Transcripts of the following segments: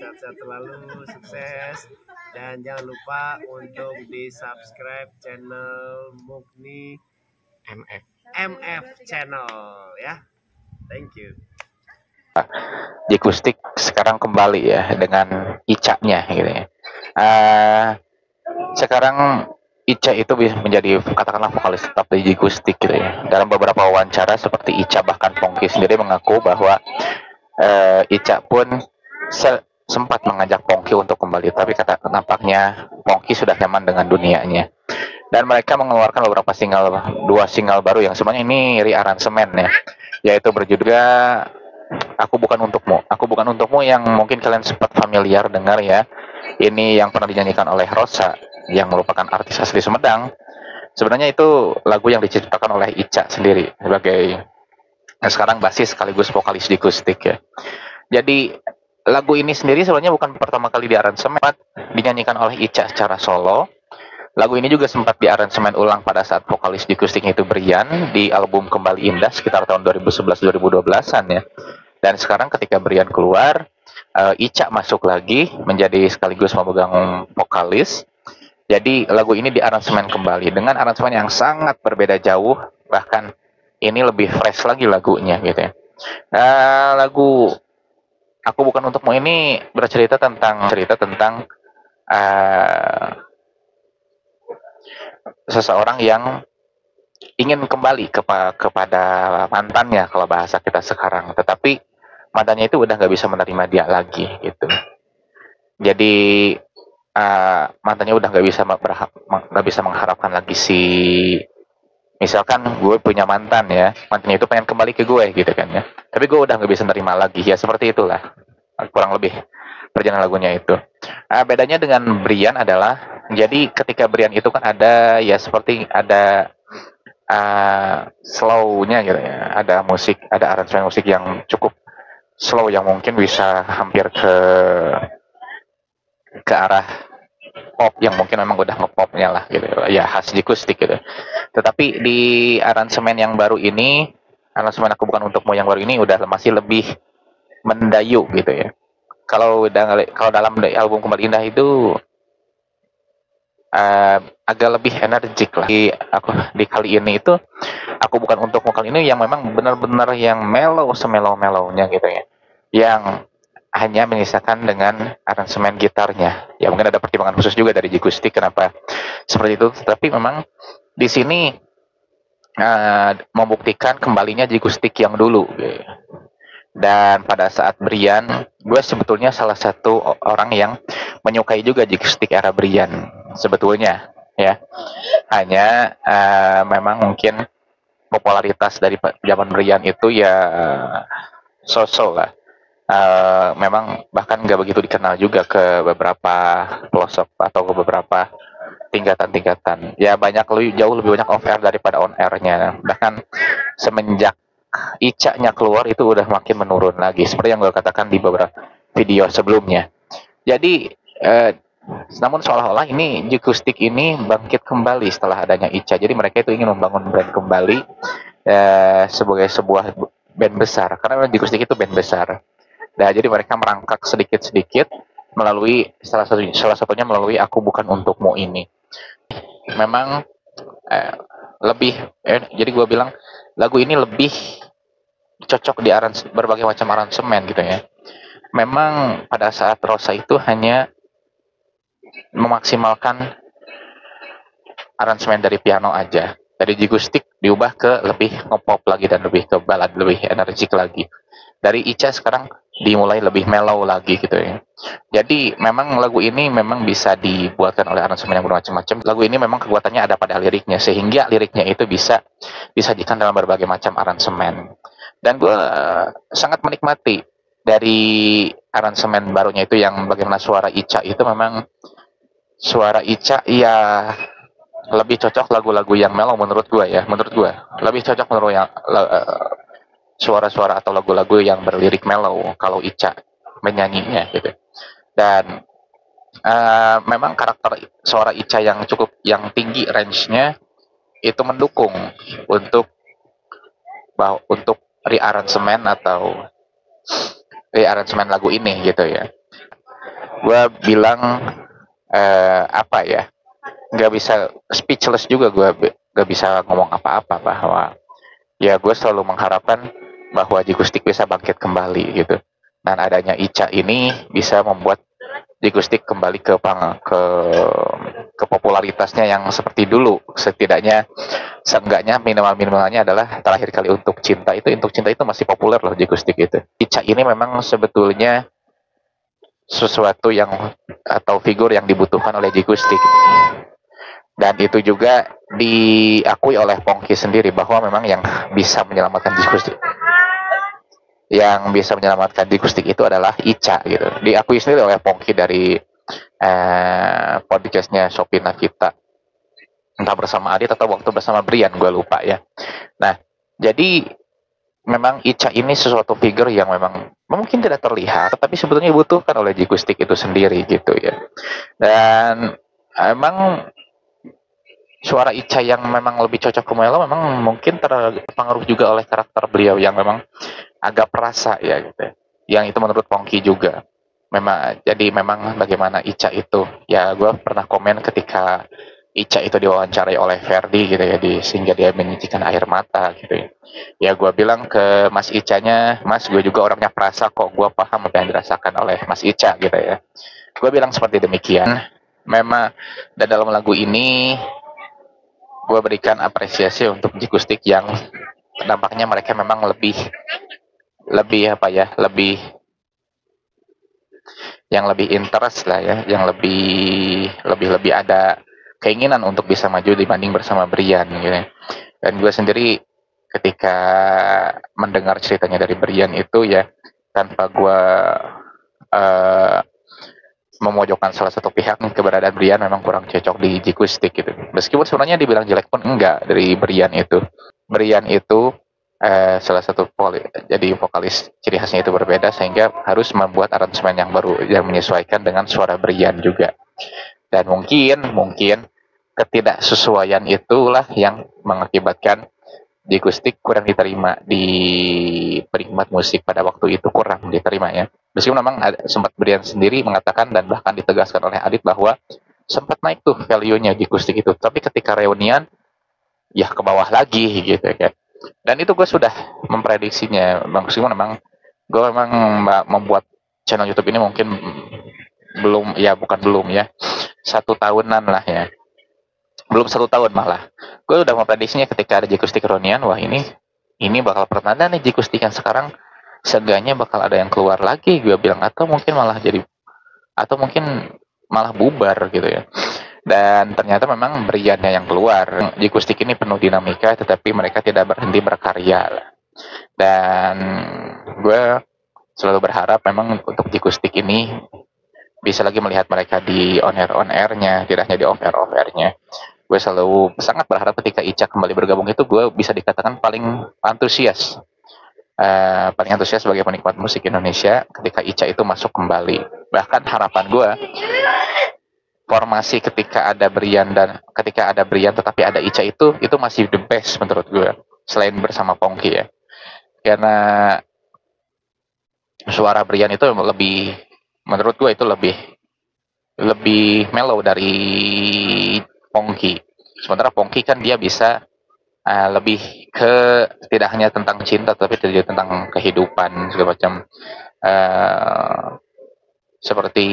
sehat-sehat selalu, sukses, dan jangan lupa untuk di subscribe channel Mukni MF channel ya. Thank you. Jikustik sekarang kembali ya dengan Ica-nya gitu ya. Sekarang Ica itu bisa menjadi katakanlah vokalis tetap di Jikustik gitu ya. Dalam beberapa wawancara seperti Ica bahkan Pongki sendiri mengaku bahwa Ica pun sempat mengajak Pongki untuk kembali, tapi nampaknya Pongki sudah nyaman dengan dunianya. Dan mereka mengeluarkan beberapa dua single baru yang sebenarnya ini rearrangement ya, yaitu berjudul Aku Bukan Untukmu. Aku Bukan Untukmu yang mungkin kalian sempat familiar dengar ya. Ini yang pernah dinyanyikan oleh Rosa yang merupakan artis asli Sumedang. Sebenarnya itu lagu yang diciptakan oleh Ica sendiri sebagai sekarang basis sekaligus vokalis di Kustik ya. Jadi lagu ini sendiri sebenarnya bukan pertama kali diaransemen, dinyanyikan oleh Ica secara solo. Lagu ini juga sempat diaransemen ulang pada saat vokalis di Kustiknya itu Brian di album Kembali Indah sekitar tahun 2011-2012an ya. Dan sekarang ketika Brian keluar, Ica masuk lagi menjadi sekaligus memegang vokalis. Jadi lagu ini diaransemen kembali dengan aransemen yang sangat berbeda jauh, bahkan ini lebih fresh lagi lagunya gitu ya. Lagu Aku Bukan Untukmu ini bercerita tentang seseorang yang ingin kembali kepada mantannya kalau bahasa kita sekarang, tetapi mantannya itu udah nggak bisa menerima dia lagi gitu. Jadi mantannya udah nggak bisa mengharapkan lagi misalkan gue punya mantan ya, mantannya itu pengen kembali ke gue gitu kan ya, tapi gue udah nggak bisa nerima lagi ya, seperti itulah kurang lebih perjalanan lagunya itu. Bedanya dengan Brian adalah, jadi ketika Brian itu kan ada ya seperti ada slow-nya gitu ya, ada aransemen musik yang cukup slow yang mungkin bisa hampir ke arah pop yang mungkin memang udah ngepopnya lah gitu ya, khas Jikustik gitu. Tetapi di aransemen yang baru ini, aransemen Aku Bukan Untukmu yang baru ini udah masih lebih mendayu gitu ya. Kalau dalam album Kembali Indah itu agak lebih energik lah. Di kali ini itu Aku Bukan Untukmu kali ini yang memang benar-benar yang mellow semelo-mellownya gitu ya. Yang hanya menyisakan dengan aransemen gitarnya. Ya mungkin ada pertimbangan khusus juga dari Jikustik kenapa seperti itu. Tapi memang di sini membuktikan kembalinya Jikustik yang dulu. Gitu. Dan pada saat Brian, gue sebetulnya salah satu orang yang menyukai juga Jikustik era Brian sebetulnya ya. Hanya memang mungkin popularitas dari zaman Brian itu ya so-so lah. Memang bahkan nggak begitu dikenal juga ke beberapa pelosok atau ke beberapa tingkatan-tingkatan. Ya jauh lebih banyak off air daripada on airnya. Bahkan semenjak Ica-nya keluar itu udah makin menurun lagi, seperti yang gue katakan di beberapa video sebelumnya. Jadi namun seolah-olah ini Jikustik ini bangkit kembali setelah adanya Ica. Jadi mereka itu ingin membangun brand kembali sebagai sebuah band besar, karena memang Jikustik itu band besar. Nah, jadi mereka merangkak sedikit-sedikit melalui salah satunya melalui Aku Bukan Untukmu ini. Memang jadi gue bilang lagu ini lebih cocok di berbagai macam aransemen gitu ya. Memang pada saat Rosa itu hanya memaksimalkan aransemen dari piano aja. Dari Jikustik diubah ke lebih ngepop lagi dan lebih ke balad, lebih energik lagi. Dari Ica sekarang dimulai lebih mellow lagi gitu ya. Jadi memang lagu ini memang bisa dibuatkan oleh aransemen yang bermacam-macam. Lagu ini memang kekuatannya ada pada liriknya, sehingga liriknya itu bisa disajikan dalam berbagai macam aransemen. Dan gue sangat menikmati dari aransemen barunya itu yang bagaimana suara Ica itu memang suara Ica ya lebih cocok lagu-lagu yang mellow menurut gue ya. Menurut gue lebih cocok menurut yang suara-suara atau lagu-lagu yang berlirik mellow kalau Ica menyanyinya gitu. Dan memang karakter suara Ica yang tinggi range-nya itu mendukung untuk rearrangement lagu ini gitu ya. gue bilang apa ya, nggak bisa speechless juga, gue nggak bisa ngomong apa-apa bahwa ya gue selalu mengharapkan bahwa Jikustik bisa bangkit kembali gitu, dan adanya Ica ini bisa membuat Jikustik kembali ke popularitasnya yang seperti dulu. Setidaknya seenggaknya minimalnya adalah terakhir kali Untuk Cinta itu masih populer loh Jikustik itu. Ica ini memang sebetulnya sesuatu yang atau figur yang dibutuhkan oleh Jikustik, dan itu juga diakui oleh Pongki sendiri bahwa memang yang bisa menyelamatkan Jikustik itu adalah Ica gitu. Diakui sendiri oleh Pongki dari podcastnya Shopee Navita, entah bersama Adit atau waktu bersama Brian, gue lupa ya. Nah, jadi memang Ica ini sesuatu figur yang memang mungkin tidak terlihat, tapi sebetulnya dibutuhkan oleh Jikustik itu sendiri gitu ya. Dan emang suara Ica yang memang lebih cocok ke Melo memang mungkin terpengaruh juga oleh karakter beliau yang memang agak perasa ya gitu. Yang itu menurut Pongki juga. Memang bagaimana Ica itu, ya gue pernah komen ketika Ica itu diwawancarai oleh Ferdi gitu ya, sehingga dia menyicikan air mata gitu ya. Ya gue bilang ke Mas Icanya, Mas gue juga orangnya perasa kok, gue paham apa yang dirasakan oleh Mas Ica gitu ya. Gue bilang seperti demikian. Memang, dan dalam lagu ini gue berikan apresiasi untuk Jikustik yang dampaknya mereka memang lebih apa ya, lebih interest lah ya, yang lebih ada keinginan untuk bisa maju dibanding bersama Brian gitu. Dan gue sendiri ketika mendengar ceritanya dari Brian itu ya, tanpa gue memojokkan salah satu pihak, keberadaan Brian memang kurang cocok di Jikustik gitu. Meskipun sebenarnya dibilang jelek pun enggak dari Brian itu. Brian itu salah satu jadi vokalis ciri khasnya itu berbeda, sehingga harus membuat aransemen yang baru yang menyesuaikan dengan suara Brian juga. Dan mungkin ketidaksesuaian itulah yang mengakibatkan Jikustik kurang diterima di penikmat musik pada waktu itu, kurang diterima ya. Meskipun memang sempat Brian sendiri mengatakan dan bahkan ditegaskan oleh Adit bahwa sempat naik tuh value-nya Jikustik itu, tapi ketika reunian ya ke bawah lagi gitu ya. Dan itu gue sudah memprediksinya, meskipun memang gue memang membuat channel YouTube ini mungkin bukan belum ya, 1 tahunan lah ya, belum 1 tahun malah. Gue udah memprediksinya ketika ada Jikustik reunian, wah ini bakal pertanda nih Jikustik yang sekarang, seenggaknya bakal ada yang keluar lagi, gue bilang, atau mungkin malah bubar gitu ya. Dan ternyata memang Briannya yang keluar. Jikustik ini penuh dinamika, tetapi mereka tidak berhenti berkarya. Dan gue selalu berharap memang untuk Jikustik ini bisa lagi melihat mereka di on airnya, tidak hanya di off airnya. Gue selalu sangat berharap ketika Ica kembali bergabung itu, gue bisa dikatakan paling antusias sebagai penikmat musik Indonesia ketika Ica itu masuk kembali. Bahkan harapan gue, formasi ketika ada Brian tetapi ada Ica itu masih the best menurut gue, selain bersama Pongki ya. Karena suara Brian itu menurut gue itu lebih mellow dari Pongki. Sementara Pongki kan dia bisa lebih ke tidak hanya tentang cinta, tapi juga tentang kehidupan segala macam, seperti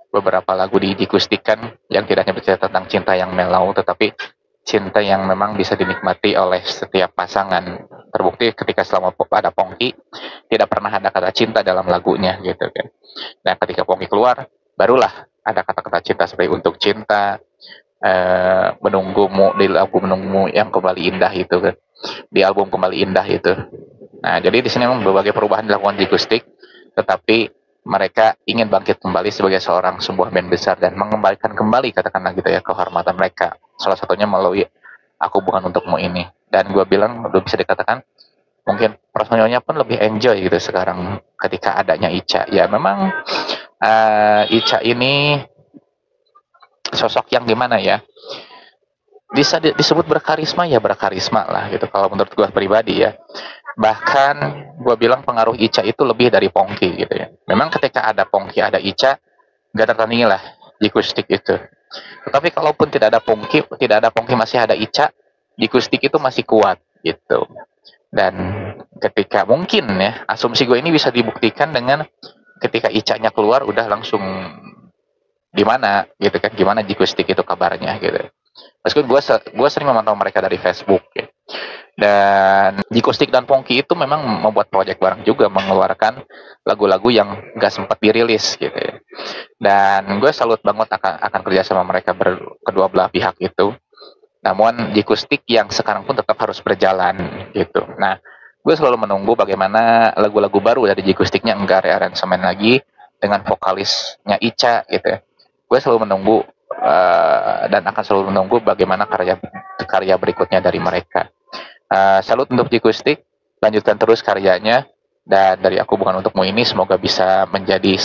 beberapa lagu di Jikustik kan yang tidak hanya bercerita tentang cinta yang mellow, tetapi cinta yang memang bisa dinikmati oleh setiap pasangan. Terbukti ketika selama ada Pongki tidak pernah ada kata cinta dalam lagunya gitu kan. Nah ketika Pongki keluar, barulah ada kata-kata cinta seperti Untuk Cinta, Menunggumu, di album Menunggumu yang kembali indah itu kan, di album Kembali Indah itu. Nah jadi di sini memang berbagai perubahan dilakukan Jikustik, tetapi mereka ingin bangkit kembali sebagai sebuah band besar dan mengembalikan kembali, katakanlah gitu ya, kehormatan mereka. Salah satunya melalui Aku Bukan Untukmu ini. Dan gue bilang udah bisa dikatakan mungkin personilnya pun lebih enjoy gitu sekarang ketika adanya Ica. Ya memang Ica ini sosok yang gimana ya, bisa disebut berkarisma ya, berkarisma lah gitu kalau menurut gue pribadi ya. Bahkan gue bilang pengaruh Ica itu lebih dari Pongki gitu ya. Memang ketika ada Pongki, ada Ica, gak tertandingi lah Jikustik itu. Tetapi kalaupun tidak ada Pongki masih ada Ica, Jikustik itu masih kuat gitu. Dan ketika mungkin ya, asumsi gue ini bisa dibuktikan dengan ketika Ica-nya keluar udah langsung di mana gitu kan, gimana Jikustik itu kabarnya gitu. Meskipun gue sering memantau mereka dari Facebook ya. Dan Jikustik dan Pongki itu memang membuat proyek bareng juga, mengeluarkan lagu-lagu yang gak sempat dirilis gitu ya. Dan gue salut banget akan kerja sama mereka kedua belah pihak itu. Namun Jikustik yang sekarang pun tetap harus berjalan gitu. Nah, gue selalu menunggu bagaimana lagu-lagu baru dari Jikustiknya enggak rearansemen lagi dengan vokalisnya Ica gitu ya. Gue selalu menunggu dan akan selalu menunggu bagaimana karya berikutnya dari mereka. Salut untuk Jikustik, lanjutkan terus karyanya. Dan dari aku bukan untukmu ini, semoga bisa menjadi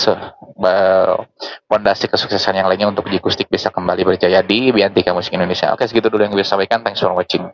fondasi kesuksesan yang lainnya untuk Jikustik bisa kembali berjaya di Biantika Musik Indonesia. Oke, segitu dulu yang gue sampaikan. Thanks for watching.